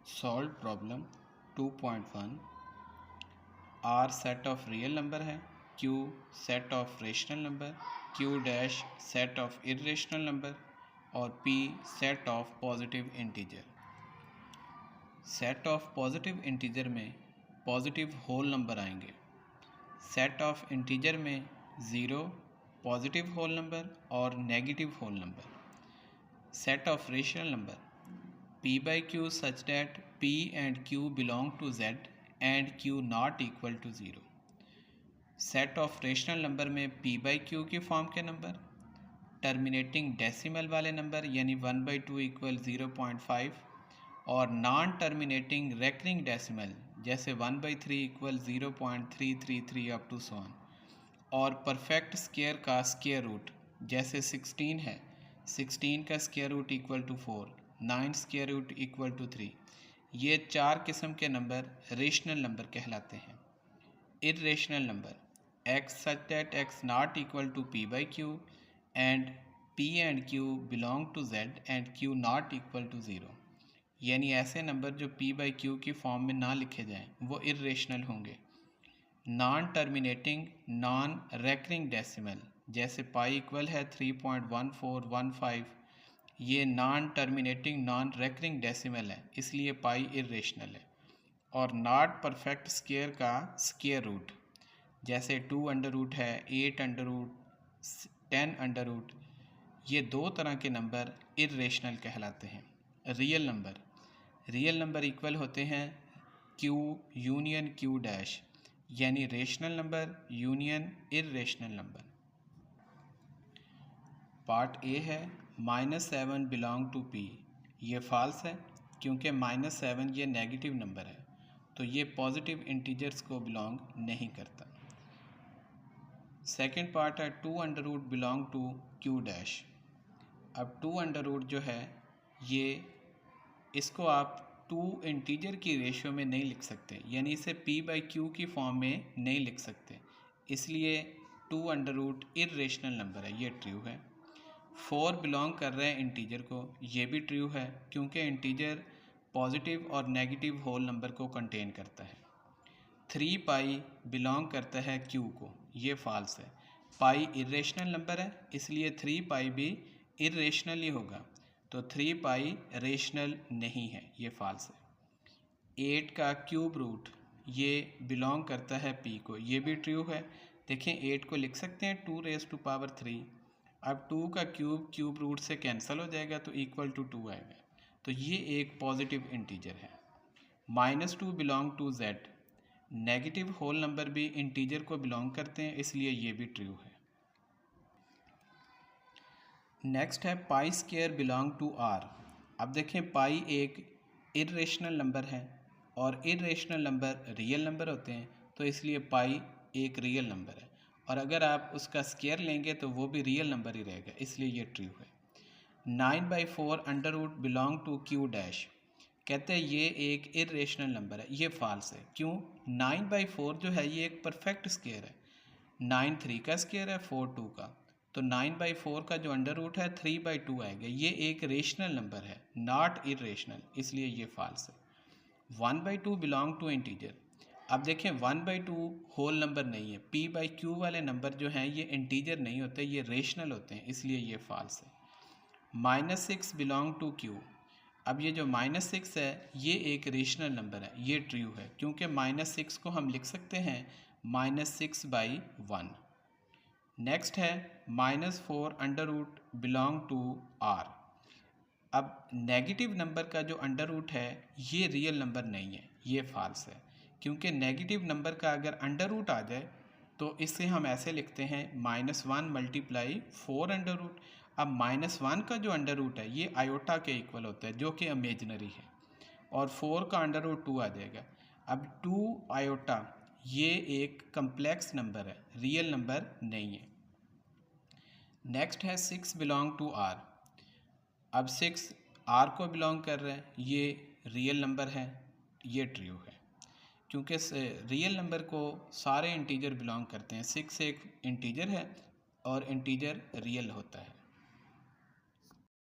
Solve problem 2.1। R set of real number है, Q set of rational number, Q dash set of irrational number और P set of positive integer. Set of positive integer में positive whole number आएंगे। Set of integer में zero positive whole number और negative whole number. Set of rational number p by q such that p and q belong to z and q not equal to 0। Set of rational number में p by q की form के number, terminating decimal वाले number यानी 1/2 equal 0.5 और non terminating recurring decimal जैसे 1/3 equal 0.333 up to so on, और perfect square का square root जैसे 16 है, 16 का square root equal to 4, 9 square root equal to 3। ये चार किस्म के नंबर रेशनल नंबर कहलाते हैं। Irrational number x such that x not equal to p by q and p and q belong to z and q not equal to 0, यानी ऐसे number जो p by q की form में ना लिखे जाएं वो इर्रेशनल होंगे। Non terminating non recurring decimal जैसे पाई इक्वल है 3.1415, ये non terminating non recurring decimal है इसलिए पाई इर्रेशनल है। और नॉट परफेक्ट स्क्वायर का स्क्वायर रूट जैसे 2 अंडर रूट है, 8 अंडर रूट, 10 अंडर रूट, ये दो तरह के नंबर इर्रेशनल कहलाते हैं। रियल नंबर इक्वल होते हैं q यूनियन q डैश, यानी rational number union irrational number. Part A है -7 बिलोंग टू p। ये फॉल्स है क्योंकि -7 ये नेगेटिव नंबर है तो ये पॉजिटिव इंटीजर्स को बिलोंग नहीं करता। सेकेंड पार्ट है 2 under root belong to q dash. अब 2 अंडर रूट जो है ये इसको आप 2 इंटीजर की रेशियो में नहीं लिख सकते, यानी इसे p बाई q की फॉर्म में नहीं लिख सकते, इसलिए 2 अंडर रूट इर्रेशनल नंबर है, ये ट्रू है। 4 बिलोंग कर रहे हैं इंटीजर को, ये भी ट्रू है क्योंकि इंटीजर पॉजिटिव और नेगेटिव होल नंबर को कंटेन करता है। 3 पाई बिलोंग करता है q को, ये फॉल्स है। पाई इर्रेशनल नंबर है इसलिए 3 पाई भी इर्रेशनल ही होगा, तो 3 पाई रेशनल नहीं है, ये फॉल्स है। 8 का क्यूब रूट ये बिलोंग करता है p को, ये भी ट्रू है। देखें 8 को लिख सकते हैं 2⁻3। अब 2 का क्यूब रूट से कैंसिल हो जाएगा तो इक्वल टू 2 आएगा, तो ये एक पॉजिटिव इंटीजर है। -2 belong to z, negative whole number भी इंटीजर को बिलोंग करते हैं इसलिए ये भी ट्रू है। नेक्स्ट है pi square belong to r। अब देखें पाई एक इर्रेशनल नंबर है और इर्रेशनल नंबर रियल नंबर होते हैं तो इसलिए पाई एक रियल नंबर है, और अगर आप उसका स्क्वायर लेंगे तो वो भी रियल नंबर ही रहेगा, इसलिए ये ट्रू है। 9/4 under root belong to q dash, कहते हैं ये एक इर्रेशनल नंबर है, ये फॉल्स है। क्यों? 9/4 जो है ये एक परफेक्ट स्क्वायर है। 9 3 का स्क्वायर है, 4 2 का, तो 9/4 का जो अंडर रूट है 3/2 आएगा, ये एक रेशनल नंबर है नॉट इर्रेशनल, इसलिए ये फॉल्स है। 1/2 बिलोंग टू इंटीजर। अब देखें 1/2 होल नंबर नहीं है, p बाई q वाले नंबर जो हैं ये इंटीजर नहीं होते, ये रेशनल होते हैं, इसलिए ये फॉल्स है। -6 बिलोंग टू q। अब ये जो -6 है ये एक रेशनल नंबर है, ये ट्रू है क्योंकि -6 को हम लिख सकते हैं -6/1। नेक्स्ट है -4 under root belong to r। अब नेगेटिव नंबर का जो अंडर रूट है ये रियल नंबर नहीं है, ये फॉल्स है क्योंकि नेगेटिव नंबर का अगर अंडर रूट आ जाए तो इसे हम ऐसे लिखते हैं -1 × 4 अंडर रूट। अब -1 का जो अंडर रूट है ये आयोटा के इक्वल होता है जो कि इमेजिनरी है, और 4 का अंडर रूट 2 आ जाएगा। अब 2 आयोटा ये एक कम्प्लेक्स नंबर है, रियल नंबर नहीं है। नेक्स्ट है 6 बिलोंग टू r। अब 6 r को बिलोंग कर रहा है, ये रियल नंबर है, ये ट्रू है क्योंकि रियल नंबर को सारे इंटीजर बिलोंग करते हैं। 6 एक इंटीजर है और इंटीजर रियल होता है।